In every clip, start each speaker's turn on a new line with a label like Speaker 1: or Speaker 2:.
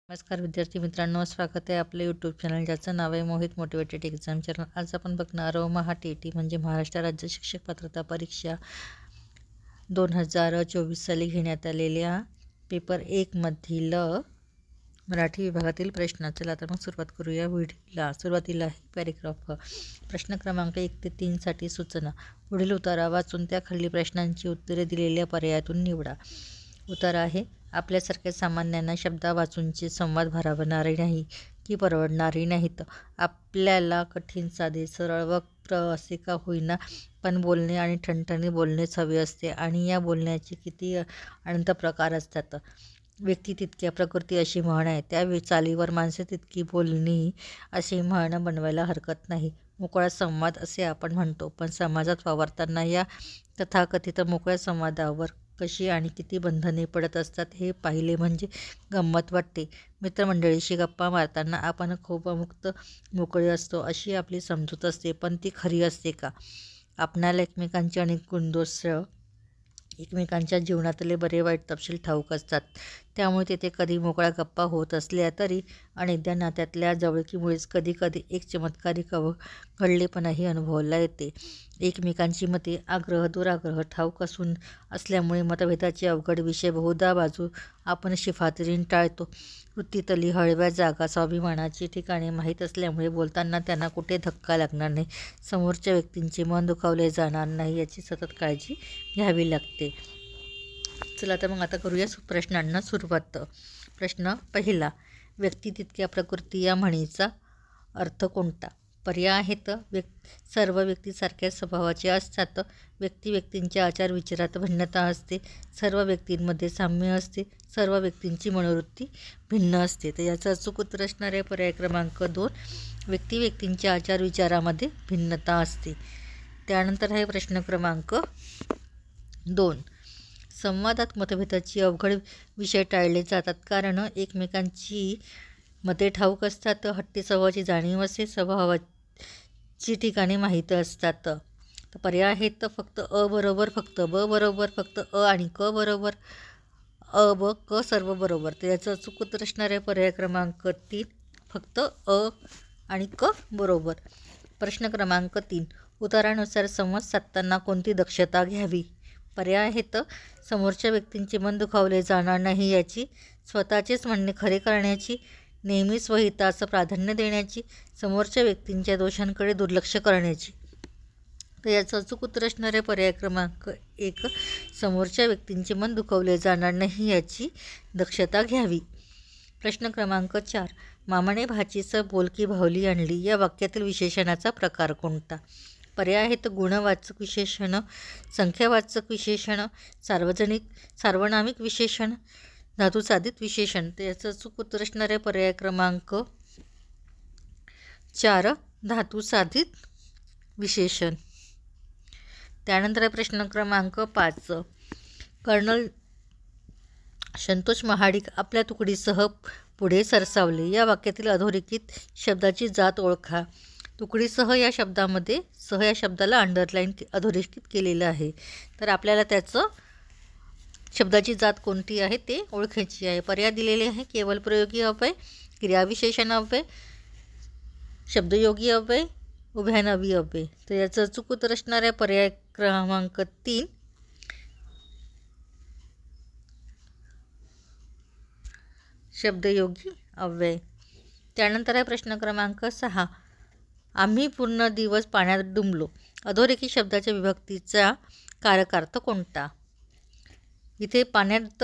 Speaker 1: नमस्कार विद्यार्थी मित्रांनो, स्वागत आहे आपलं यूट्यूब चॅनल ज्याचं नाव आहे मोहित मोटिवेटेड एक्झाम चॅनल। आज आपण बघणार आहोत MHA-TET म्हणजे महाराष्ट्र राज्य शिक्षक पात्रता परीक्षा 2024 साली घेण्यात आलेल्या पेपर 1 मधील मराठी विभागातील प्रश्न। चला तर मग सुरुवात करूया व्हिडिओला। सुरुवातीला आहे पॅरेग्राफ। प्रश्न क्रमांक 1 ते 3 साठी सूचना। पुढील उतारा वाचून त्या खालील प्रश्नांची उत्तरे दिलेल्या पर्यायातून निवडा। उतारा आहे, आपल्यासारख्या सामान्यांना शब्दा वाचूनचे संवाद भारावणारे नाही की परवडणारे नाहीत। आपल्याला कठीण, साधे, सरळ, वक्र असे का होईना पण बोलणे आणि ठणठणी बोलणेच हवे असते आणि या बोलण्याचे किती अनंत प्रकार असतात। व्यक्ती तितक्या प्रकृती अशी म्हण आहे, त्या चालीवर माणसे तितकी बोलणी अशी म्हण बनवायला हरकत नाही। मोकळा संवाद असे आपण म्हणतो, पण समाजात वावरताना या तथाकथित मोकळ्या संवादावर कशी आणि किती बंधने पडत असतात हे पाहिले म्हणजे गंमत वाटते। मित्रमंडळीशी गप्पा मारताना आपण खूप मुक्त मोकळे असतो अशी आपली समजूत असते, पण ती खरी असते का? आपणाला एकमेकांचे अनेक गुणदोष, एकमेकांच्या जीवनातले बरे वाईट तपशील ठाऊक असतात, त्यामुळे तेथे कधी मोकळ्या गप्पा होत असल्या तरी अनेकदा नात्यातल्या जवळकीमुळेच कधी कधी एक चमत्कारिक घडलेपणाही अनुभवला येते। एकमेकांची मते, आग्रह, दुराग्रह ठाऊक असल्यामुळे मतभेदाचे अवघड विषय बहुधा बाजू आपण शिफातरीने टाळतो। वृत्तीतली हळव्या जागा, स्वाभिमानाची ठिकाणे माहीत असल्यामुळे बोलताना त्यांना कुठे धक्का लागणार नाही, समोरच्या व्यक्तींचे मन दुखावले जाणार नाही याची सतत काळजी घ्यावी लागते। चला तर मग आता करूया प्रश्नांना सुरुवात। प्रश्न पहिला, व्यक्ती तितक्या प्रकृती या म्हणीचा अर्थ कोणता? पर्याय आहेत, सर्व व्यक्ती सारख्याच स्वभावाचे असतात, व्यक्तींच्या आचार विचारात भिन्नता असते, सर्व व्यक्तींमध्ये साम्य असते, सर्व व्यक्तींची मनोवृत्ती भिन्न असते। तर याचा अचूक उत्तर असणार आहे पर्याय क्रमांक 2, व्यक्तींच्या आचार विचारामध्ये भिन्नता असते। त्यानंतर आहे प्रश्न क्रमांक 2, संवादात मतभेदाची अवघड विषय टाळले जातात कारण एकमेकांची मते ठाऊक असतात, हट्टी स्वभावाची जाणीव असते, स्वभावाची ठिकाणे माहीत असतात। तर पर्याय आहेत, फक्त अ बरोबर, फक्त ब बरोबर, फक्त अ आणि क बरोबर, अ ब क सर्व बरोबर। तर याचं अचूक उत्तर असणार आहे पर्याय क्रमांक 3, फक्त अ आणि क बरोबर। प्रश्न क्रमांक 3, उतारानुसार संवाद साधताना कोणती दक्षता घ्यावी? पर्याय आहेत, समोरच्या व्यक्तींचे मन दुखावले जाणार नाही याची, स्वतःचेच म्हणणे खरे करण्याची, नेहमी स्वहितास प्राधान्य देण्याची, समोरच्या व्यक्तींच्या दोषांकडे दुर्लक्ष करण्याची। तर याचं अचूक उत्तर असणार आहे पर्याय क्रमांक 1, समोरच्या व्यक्तींचे मन दुखावले जाणार नाही याची दक्षता घ्यावी। प्रश्न क्रमांक 4, मामाने भाचीस बोलकी भावली आणली या वाक्यातील विशेषणाचा प्रकार कोणता? पर्याय आहेत, गुणवाचक विशेषण, संख्यावाचक विशेषण, सार्वनामिक विशेषण, धातुसाधित विशेषण। तर याचं अचूक उत्तर असणार आहे पर्याय क्रमांक 4, धातुसाधित विशेषण। त्यानंतर आहे प्रश्न क्रमांक 5, कर्नल संतोष महाडिक आपल्या तुकडीसह पुढे सरसावले या वाक्यातील अधोरेखित शब्दाची जात ओळखा। तुकडीसह या शब्दामध्ये सह या शब्दाला अंडरलाईन अधोरेखित केलेलं आहे, तर आपल्याला त्याचं शब्दाची जात कोणती आहे ते ओळखायची आहे। पर्याय दिलेले आहे, केवल प्रयोगी अव्यय, क्रियाविशेषण अव्यय, शब्दयोगी अव्यय, उभयनामी अव्यय। तर याचं अचूक उत्तर असणार आहे पर्याय क्रमांक 3, शब्दयोगी अव्यय। त्यानंतर आहे प्रश्न क्रमांक 6, आम्ही पूर्ण दिवस पाण्यात डुंबलो अधोरेखित शब्दाच्या विभक्तीचा कारकार्थ कोणता? इथे पाण्यात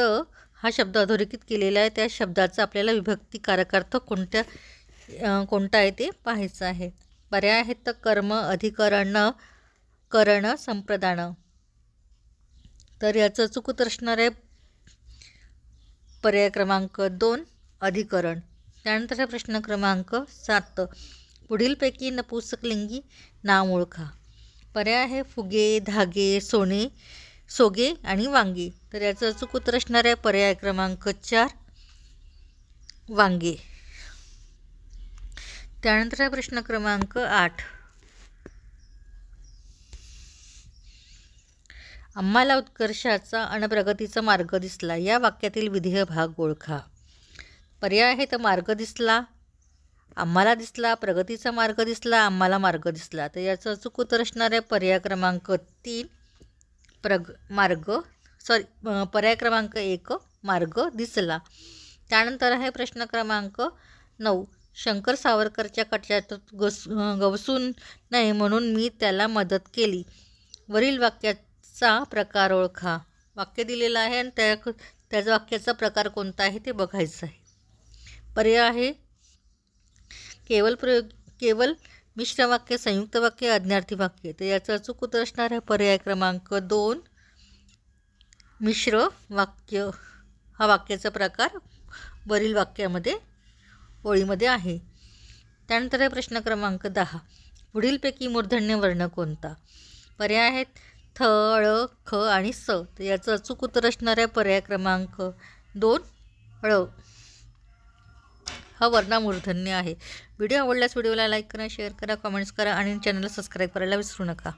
Speaker 1: हा शब्द अधोरेखित केलेला आहे, त्या शब्दाचा आपल्याला विभक्ती कारकार्थ कोणता आहे ते पाहायचं आहे। पर्याय आहेत, कर्म, अधिकरण, करण, संप्रदान। तर याचं अचूक उत्तर असणार आहे पर्याय क्रमांक 2, अधिकरण। त्यानंतर प्रश्न क्रमांक 7, पुढीलपैकी नपुंसकलिंगी नाम ओळखा। पर्याय आहे, फुगे, धागे, सोगे आणि वांगे। तर याचं अचूक उत्तर असणार आहे पर्याय क्रमांक 4, वांगे। त्यानंतर प्रश्न क्रमांक 8, आम्हाला उत्कर्षाचा आणि प्रगतीचा मार्ग दिसला या वाक्यातील विधेय भाग ओळखा। पर्याय आहे तर मार्ग दिसला, आम्हाला दिसला, प्रगतीचा मार्ग दिसला, आम्हाला मार्ग दिसला. तर याचं अचूक उत्तर असणार आहे पर्याय क्रमांक 3 पर्याय क्रमांक 1 मार्ग दिसला. त्यानंतर आहे प्रश्न क्रमांक 9. शंकर सावरकरच्या कट्यात गवसून नये म्हणून मी त्याला मदत केली. वरील वाक्याचा प्रकार ओळखा. वाक्य दिलेलं आहे आणि त्याचा वाक्याचा प्रकार कोणता आहे ते बघायचं आहे. पर्याय आहे केवल मिश्र वाक्य, संयुक्त वाक्य, अज्ञार्थी वाक्य. तर याचं अचूक उत्तर असणार आहे पर्याय क्रमांक 2 मिश्र वाक्य. हा वाक्याचा प्रकार वरील वाक्यामध्ये ओळीमध्ये आहे. त्यानंतर आहे प्रश्न क्रमांक 10. पुढीलपैकी मूर्धन्य वर्ण कोणता? पर्याय आहेत थ, ळ, ख आणि स. तर याचं अचूक उत्तर असणार आहे पर्याय क्रमांक 2 ळ. हा वर्ण मूर्धन्य आहे. व्हिडिओ आवडल्यास व्हिडिओला लाईक करा, शेअर करा, कमेंट्स करा आणि चॅनलला सबस्क्राईब करायला विसरू नका.